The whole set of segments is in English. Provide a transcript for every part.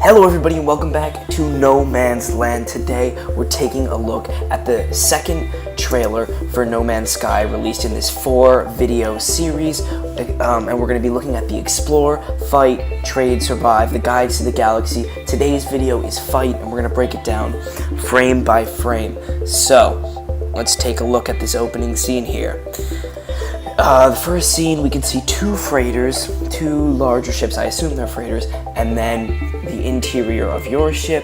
Hello everybody and welcome back to No Man's Land. Today we're taking a look at the second trailer for No Man's Sky, released in this 4-video series, and we're going to be looking at the Explore, Fight, Trade, Survive, the Guides to the Galaxy. Today's video is Fight, and we're going to break it down frame by frame. So, let's take a look at this opening scene here. The first scene, we can see two freighters, two larger ships, I assume they're freighters, and then the interior of your ship.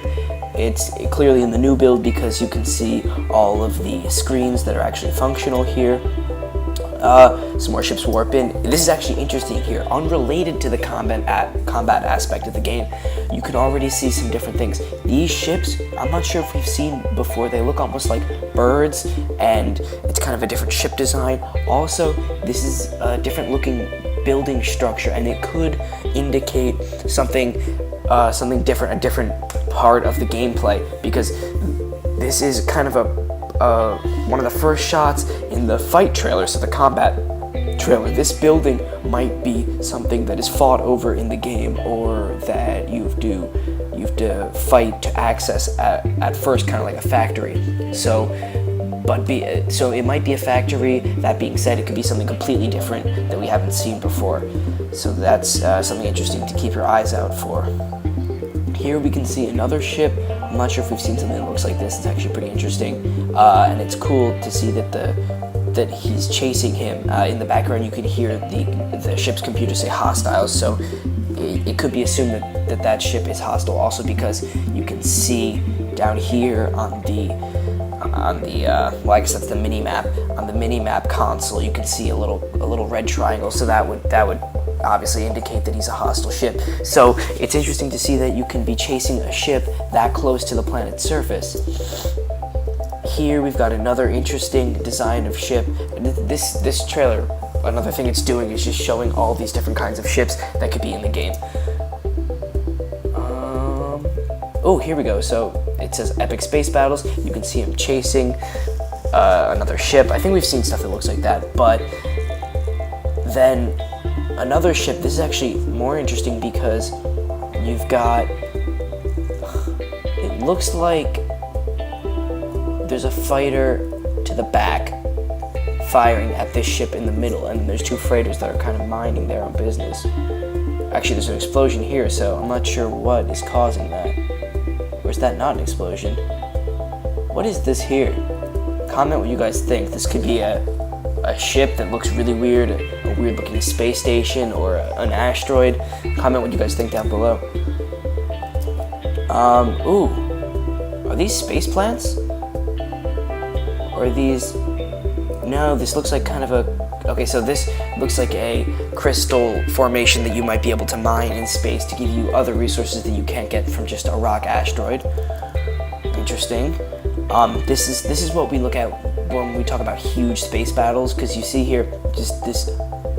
It's clearly in the new build because you can see all of the screens that are actually functional here. Some more ships warp in. This is actually interesting here. Unrelated to the combat aspect of the game, you can already see some different things. These ships, I'm not sure if we've seen before, they look almost like birds, and it's kind of a different ship design. Also, this is a different looking building structure, and it could indicate something different, a different part of the gameplay, because this is kind of one of the first shots in the fight trailer, so the combat trailer. This building might be something that is fought over in the game, or that you have to fight to access at first, kind of like a factory. So it might be a factory. That being said, it could be something completely different that we haven't seen before. So that's something interesting to keep your eyes out for. Here we can see another ship. I'm not sure if we've seen something that looks like this. It's actually pretty interesting, and it's cool to see that he's chasing him. In the background, you can hear the ship's computer say hostiles, so it could be assumed that ship is hostile. Also, because you can see down here on the well, I guess that's the mini map. On the mini map console, you can see a little red triangle. So that would obviously indicate that he's a hostile ship. So it's interesting to see that you can be chasing a ship that close to the planet's surface. Here we've got another interesting design of ship. This trailer, another thing it's doing is just showing all these different kinds of ships that could be in the game. Oh, here we go. So it says Epic Space Battles. You can see him chasing another ship. I think we've seen stuff that looks like that, but then another ship. This is actually more interesting because you've got, it looks like there's a fighter to the back firing at this ship in the middle, and there's two freighters that are kind of minding their own business. Actually, there's an explosion here, so I'm not sure what is causing that. Or is that not an explosion? What is this here? Comment what you guys think. This could be a ship that looks really weird, a weird looking space station, or an asteroid. Comment what you guys think down below. Ooh, are these space plants? Or are these, no, this looks like kind of okay, so this looks like a crystal formation that you might be able to mine in space to give you other resources that you can't get from just a rock asteroid. Interesting. This is what we look at when we talk about huge space battles, because you see here just this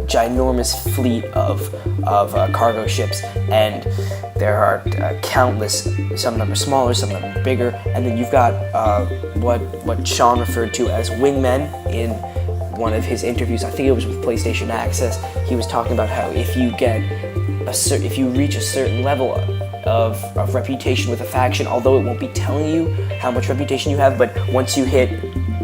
ginormous fleet of cargo ships, and there are countless. Some of them are smaller, some of them are bigger, and then you've got what Sean referred to as wingmen in one of his interviews. I think it was with PlayStation Access. He was talking about how if you reach a certain level of reputation with a faction, although it won't be telling you how much reputation you have, but once you hit,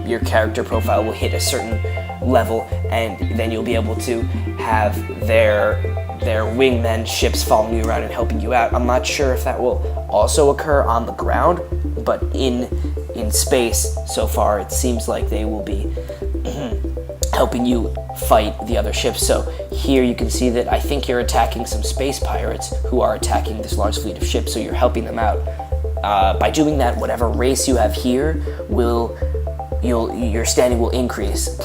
your character profile will hit a certain level, and then you'll be able to have their wingmen ships following you around and helping you out. I'm not sure if that will also occur on the ground, but in space so far it seems like they will be helping you fight the other ships. So here you can see that I think you're attacking some space pirates who are attacking this large fleet of ships, so you're helping them out. By doing that, whatever race you have here your standing will increase.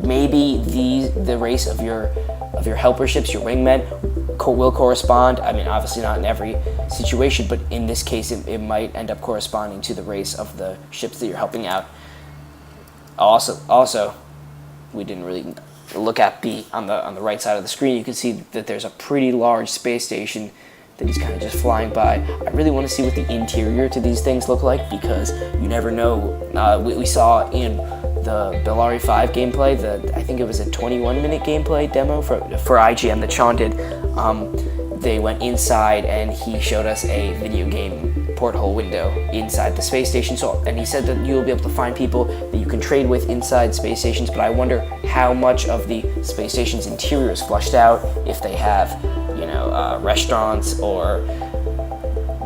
Maybe the race of your helper ships, your wingmen, will correspond. I mean, obviously not in every situation, but in this case it might end up corresponding to the race of the ships that you're helping out. Also, we didn't really look at on the right side of the screen. You can see that there's a pretty large space station that he's kind of just flying by. I really want to see what the interior to these things look like, because you never know. We saw in the Bellari 5 gameplay, I think it was a 21-minute gameplay demo for IGN that Sean did. they went inside and he showed us a video game porthole window inside the space station. So, and he said that you'll be able to find people that you can trade with inside space stations, but I wonder how much of the space station's interior is flushed out, if they have, restaurants or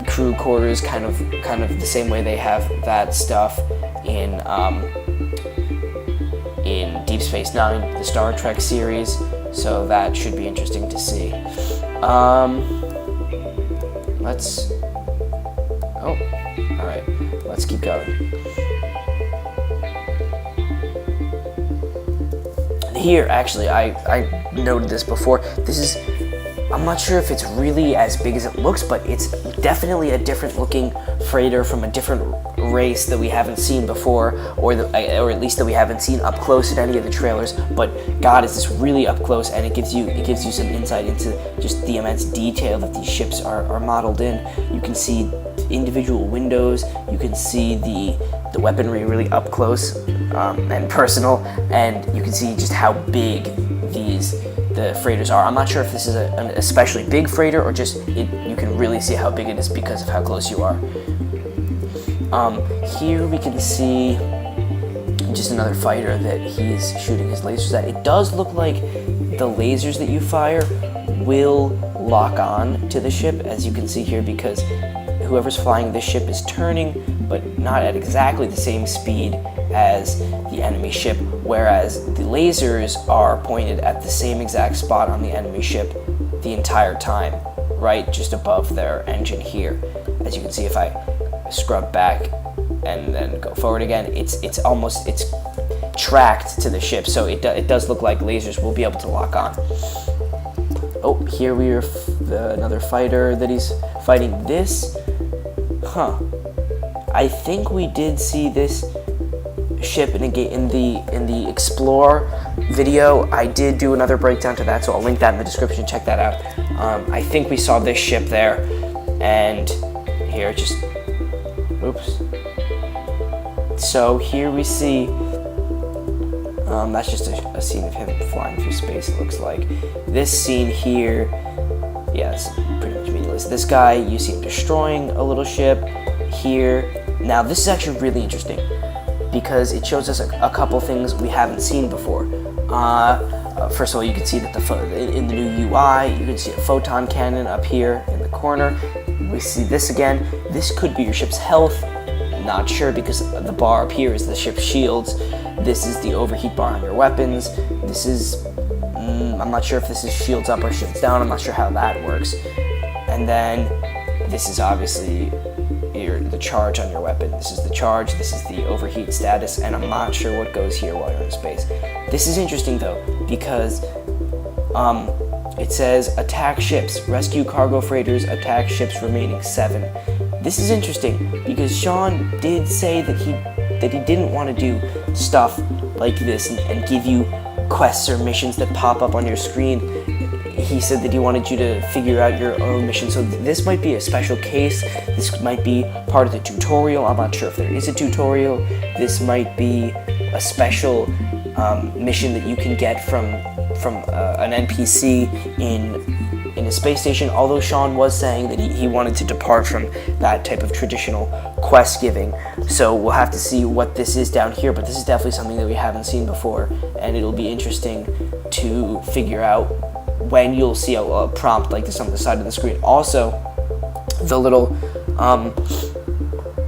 crew quarters, kind of the same way they have that stuff in Deep Space Nine, the Star Trek series. So that should be interesting to see. Let's keep going. Here, actually, I noted this before. I'm not sure if it's really as big as it looks, but it's definitely a different looking freighter from a different race that we haven't seen before, or at least that we haven't seen up close in any of the trailers. But God, is this really up close, and it gives you some insight into just the immense detail that these ships are modeled in. You can see individual windows, you can see the weaponry really up close and personal, and you can see just how big the freighters are. I'm not sure if this is an especially big freighter or just you can really see how big it is because of how close you are. Here we can see just another fighter that he's shooting his lasers at. It does look like the lasers that you fire will lock on to the ship, as you can see here, because whoever's flying this ship is turning, but not at exactly the same speed as the enemy ship, whereas the lasers are pointed at the same exact spot on the enemy ship the entire time, right just above their engine here. As you can see, if I scrub back and then go forward again, it's tracked to the ship, so it does look like lasers will be able to lock on. Oh, here we are, another fighter that he's fighting. This, I think we did see this ship in the Explore video. I did do another breakdown to that, so I'll link that in the description. Check that out. I think we saw this ship there, and here, oops. So here we see, that's just a scene of him flying through space, it looks like. This scene here, yes, pretty much meaningless. This guy, you see him destroying a little ship here. Now this is actually really interesting, because it shows us a couple things we haven't seen before. First of all, you can see that in the new UI, you can see a photon cannon up here in the corner. We see this again. This could be your ship's health. Not sure, because the bar up here is the ship's shields. This is the overheat bar on your weapons. This is, I'm not sure if this is shields up or shields down. I'm not sure how that works. And then this is obviously the charge on your weapon. This is the charge, this is the overheat status, and I'm not sure what goes here while you're in space. This is interesting though, because it says attack ships, rescue cargo freighters, attack ships remaining 7. This is interesting because Sean did say that he didn't want to do stuff like this and give you quests or missions that pop up on your screen. He said that he wanted you to figure out your own mission. So this might be a special case. This might be part of the tutorial. I'm not sure if there is a tutorial. This might be a special mission that you can get from an NPC in a space station. Although Sean was saying that he wanted to depart from that type of traditional quest giving. So we'll have to see what this is down here. But this is definitely something that we haven't seen before, and it'll be interesting to figure out when you'll see a prompt like this on the side of the screen. Also, the little,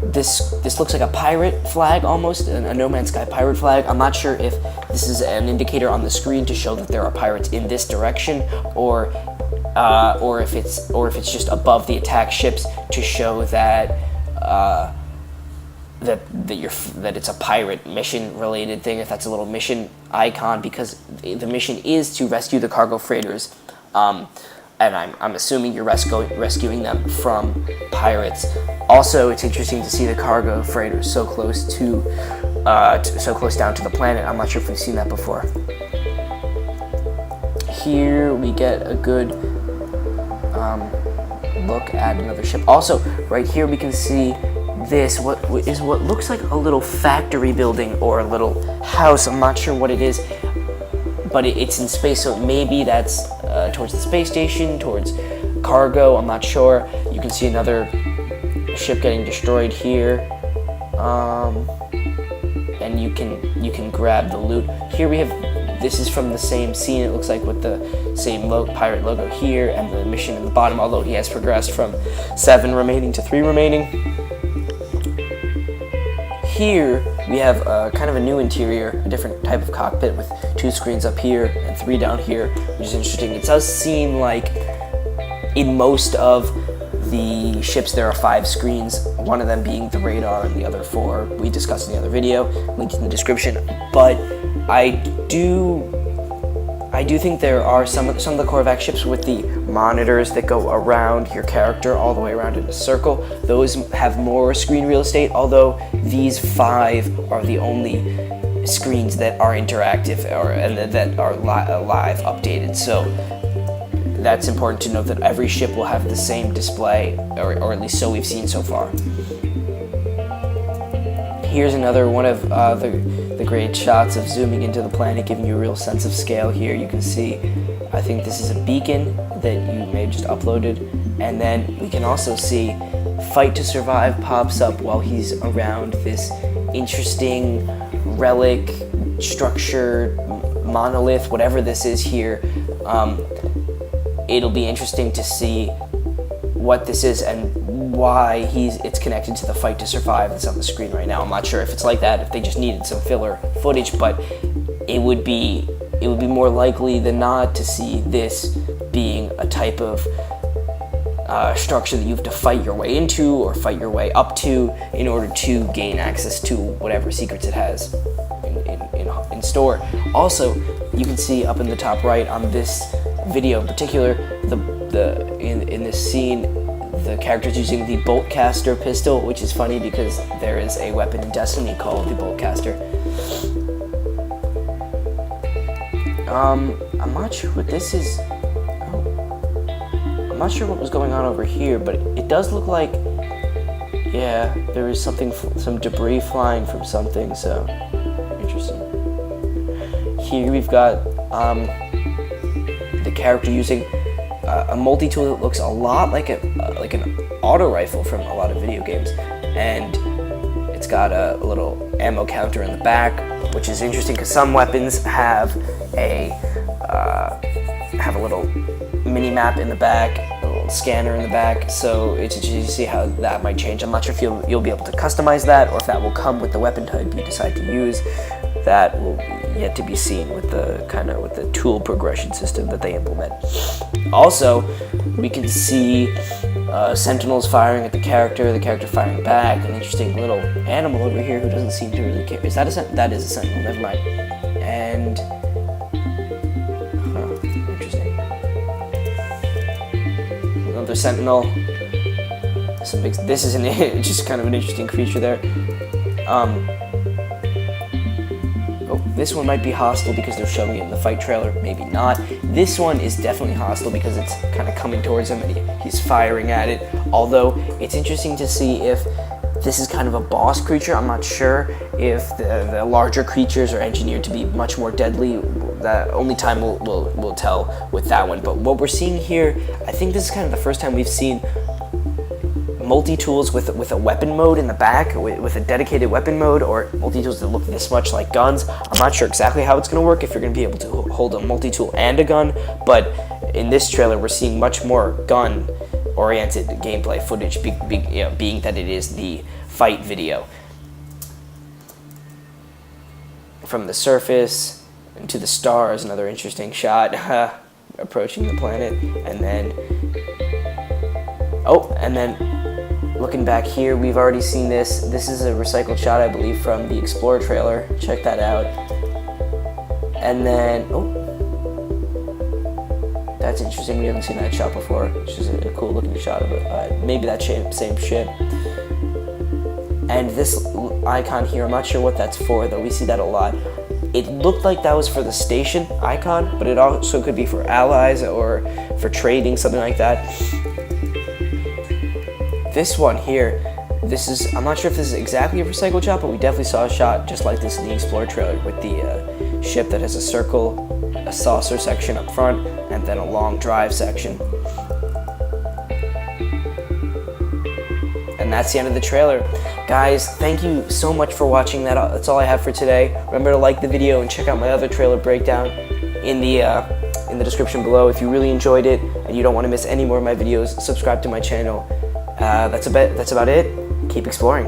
this looks like a pirate flag almost, a No Man's Sky pirate flag. I'm not sure if this is an indicator on the screen to show that there are pirates in this direction, or if it's just above the attack ships to show that that it's a pirate mission related thing, if that's a little mission icon, because the mission is to rescue the cargo freighters, and I'm assuming you're rescuing them from pirates. Also, it's interesting to see the cargo freighters so close so close down to the planet. I'm not sure if we've seen that before. Here we get a good look at another ship. Also, right here we can see this, what looks like a little factory building or a little house. I'm not sure what it is, but it's in space, so maybe that's towards the space station, towards cargo, I'm not sure. You can see another ship getting destroyed here. And you can grab the loot. Here we have, this is from the same scene, it looks like, with the same pirate logo here and the mission in the bottom, although he has progressed from 7 remaining to 3 remaining. Here we have kind of a new interior, a different type of cockpit with 2 screens up here and 3 down here, which is interesting. It does seem like in most of the ships there are 5 screens, one of them being the radar and the other 4 we discussed in the other video, linked in the description. But I do think there are some of the Korvax ships with the monitors that go around your character all the way around in a circle. Those have more screen real estate, although these 5 are the only screens that are interactive and that are live updated. So that's important to note, that every ship will have the same display, or at least so we've seen so far. Here's another one of the great shots of zooming into the planet, giving you a real sense of scale here. You can see, I think this is a beacon that you may have just uploaded, and then we can also see Fight to Survive pops up while he's around this interesting relic, structure, monolith, whatever this is here. It'll be interesting to see what this is and why it's connected to the Fight to Survive that's on the screen right now. I'm not sure if it's like that, if they just needed some filler footage, but it would be more likely than not to see this being a type of structure that you have to fight your way into or fight your way up to in order to gain access to whatever secrets it has in store. Also, you can see up in the top right on this video in particular, in this scene, the character's using the Boltcaster pistol, which is funny because there is a weapon in Destiny called the Boltcaster. I'm not sure what this is. I'm not sure what was going on over here, but it does look like, yeah, there is something, some debris flying from something, so interesting. Here we've got the character using a multi-tool that looks a lot like an auto rifle from a lot of video games, and it's got a little ammo counter in the back, which is interesting because some weapons have a little mini map in the back, a little scanner in the back, so it's interesting to see how that might change. I'm not sure if you'll be able to customize that, or if that will come with the weapon type you decide to use. That will yet to be seen with the tool progression system that they implement. Also, we can see sentinels firing at the character firing back, an interesting little animal over here who doesn't seem to really care. Is that a sentinel? That is a sentinel, never mind. And, interesting. Another sentinel. This is just kind of an interesting creature there. This one might be hostile because they're showing it in the fight trailer, maybe not. This one is definitely hostile because it's kind of coming towards him and he's firing at it. Although, it's interesting to see if this is kind of a boss creature. I'm not sure if the larger creatures are engineered to be much more deadly. That only time will tell with that one. But what we're seeing here, I think this is kind of the first time we've seen multi-tools with a weapon mode in the back, with a dedicated weapon mode, or multi-tools that look this much like guns. I'm not sure exactly how it's going to work, if you're going to be able to hold a multi-tool and a gun, but in this trailer we're seeing much more gun-oriented gameplay footage, being that it is the fight video. From the surface into the stars, another interesting shot, approaching the planet, and then looking back here, we've already seen this. This is a recycled shot, I believe, from the Explorer trailer. Check that out. And then, that's interesting. We haven't seen that shot before, which is a cool looking shot of it. Maybe that same ship. And this icon here, I'm not sure what that's for, though we see that a lot. It looked like that was for the station icon, but it also could be for allies or for trading, something like that. This one here, I'm not sure if this is exactly a recycled shot, but we definitely saw a shot just like this in the Explorer trailer with the ship that has a circle, a saucer section up front, and then a long drive section. And that's the end of the trailer. Guys, thank you so much for watching. That's all I have for today. Remember to like the video and check out my other trailer breakdown in the description below. If you really enjoyed it and you don't want to miss any more of my videos, subscribe to my channel. That's about it. Keep exploring.